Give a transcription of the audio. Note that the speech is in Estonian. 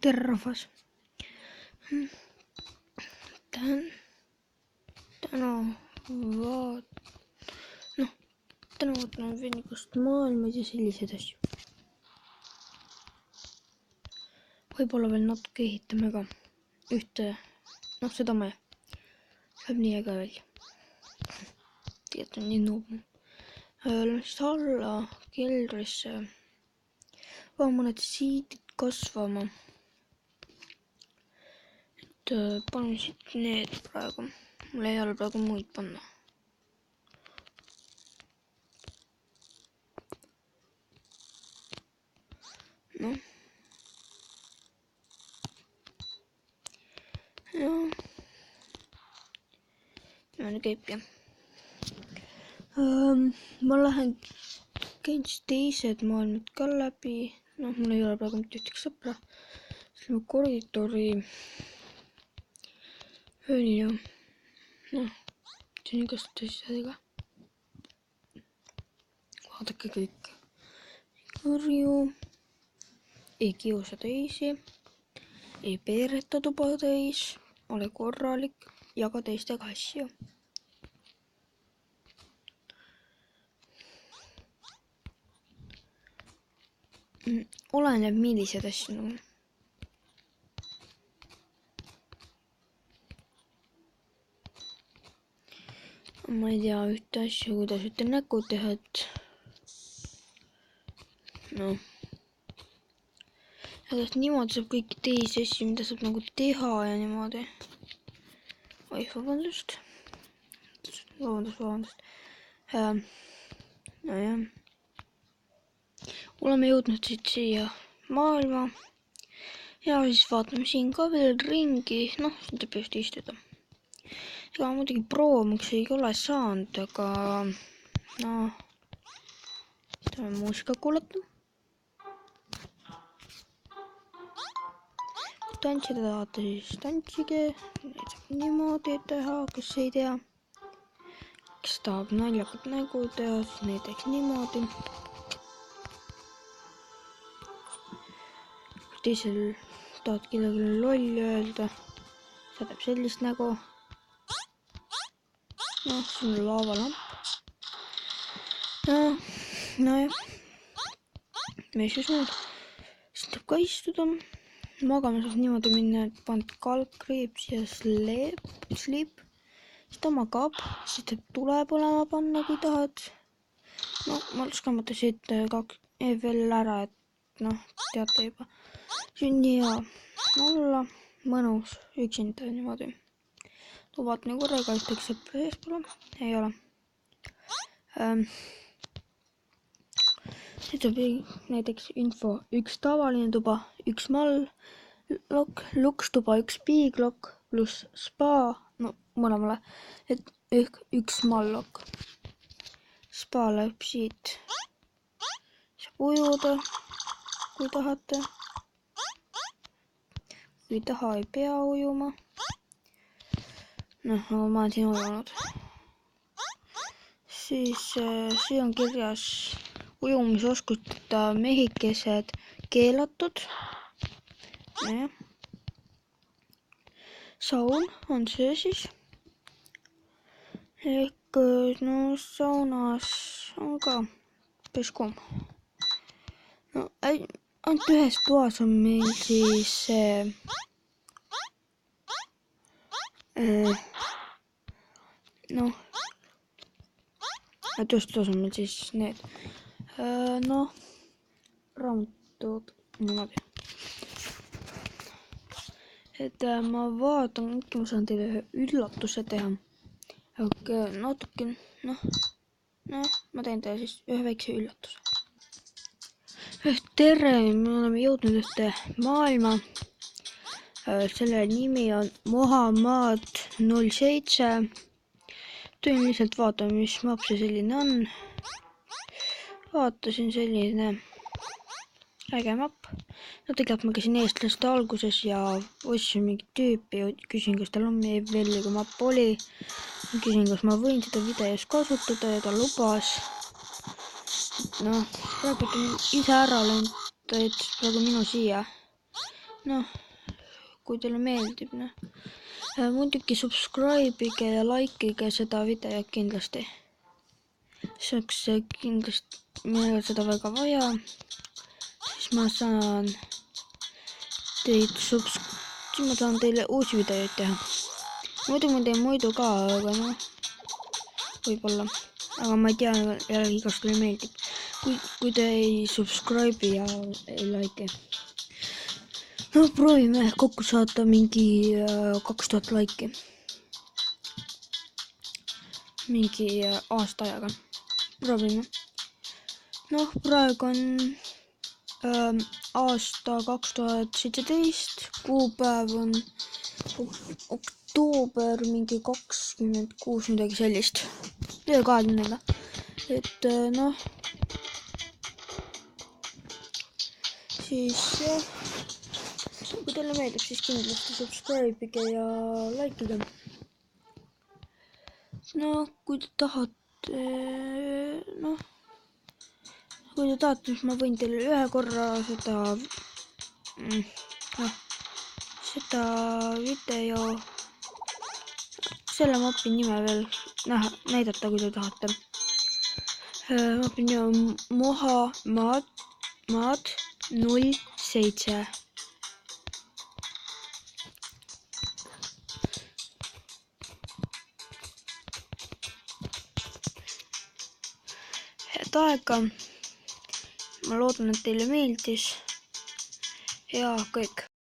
tere rahvas. Täna vaatame veidikest maailmaid ja selliseid asju. Võib-olla veel natuke ehitame ka ühte, seda maja. Läheb nii äge välja. Tegelikult on nii noob. Lähen siis alla keldrisse. Vaan mõned siidid kasvama. Panen siit need praegu. Mul ei ole praegu muid panna. Niimoodi käibki. Ma käin siis teised maailmad ka läbi. Mul ei ole praegu mitte ühtegi sõpra. Siis ma koridori ja see on igast asjadega. Vaadake kõik. Karju. Ei kiusa teisi. Ei peereta tuba täis. Ole korralik. Jaga teistega asju. Oleneb millised asju. Ma ei tea ühte asju, kuidas ühte nägu teha, Aga niimoodi saab kõiki teisi asju, mida saab nagu teha ja niimoodi. Oi, vabandust. Nojah. Oleme jõudnud siia maailma. Ja siis vaatame siin ka veel ringi. Siin tuleb just istuda. Ega muidugi proomuks ei ole saanud, aga võime muusika kuulata. Kui tantsida tahate, siis tantsige. Neid saab niimoodi teha, kes ei tea. Kes tahab naljakat nägu teha, siis näiteks niimoodi. Kui teisel tahad kellelegi lolli öelda, saadab sellist nägu. See on laavalamp. Nojah. Mis siis muud? Siis tuleb ka istuda. Magama saab niimoodi minna, et paned kalkkriips ja sleep. Siis ta magab. Siis ta tuleb olema panna, kui tahad. Ma laskamata siit veel ära, et teate juba. See on nii hea olla. Mõnus üksinda niimoodi. Kui vaatan korraga, ühtegi sõpra ees pole. Ei ole. Siit saab näiteks info. Üks tavaline tuba, üks mall, lukstuba, üks piiglokk, pluss spa, mõlemale, et üks mall-lokk. Spa läheb siit. Saab ujuda, kui tahate. Kui ei taha, ei pea ujuma. Ma olen siin ujunud. Siis siin on kirjas ujumisoskusteta mehikesed keelatud. Saun on see siis. Ehk saunas on ka päris kuum. Ainult ühes toas on meil siis tööstus on meil siis need raamatud niimoodi. Ma vaatan, äkki ma saan teile ühe üllatuse teha. Aga natuke, ma teen teile siis ühe väikse üllatuse. Tere, me oleme jõudnud ühte maailma. Selle nimi on Mohamad 07. Tulin lihtsalt vaatama, mis maap see selline on. Vaatasin selline äge mapp. Tegelikult ma käisin eestlaste alguses ja otsisin mingi tüüpi ja küsin, kas tal on veel kui mapp oli. Küsin, kas ma võin seda videos kasutada ja ta lubas. Praegu on ise ära läinud, ta jättis praegu minu siia. noh, kui teile meeldib, noh. Muidugi subscribe'ige ja likeige seda videot kindlasti. See oleks kindlasti meil seda väga vaja. Siis ma saan teile uusi videoid teha. Muidu ma teen muidu ka, aga noh, võib-olla. Aga ma ei tea, jälle igast teile meeldib. Kui te ei subscribe'i ja ei like. No proovime kokku saada mingi 2000 like'i. Mingi aasta ajaga. Proovime. Noh, praegu on aasta 2017, kuupäev on oktoober mingi 26, midagi sellist. 20. Et noh, siis jah, kui teile meeldib, siis kindlasti subscribe'ige ja like'ige. No, kui te tahate, siis ma võin teile ühe korra seda video, selle mapi nime veel näidata, kui te tahate. Mapi nime on Mohamad 07. Head aega. Ma loodan, et teile meeldis ja kõik.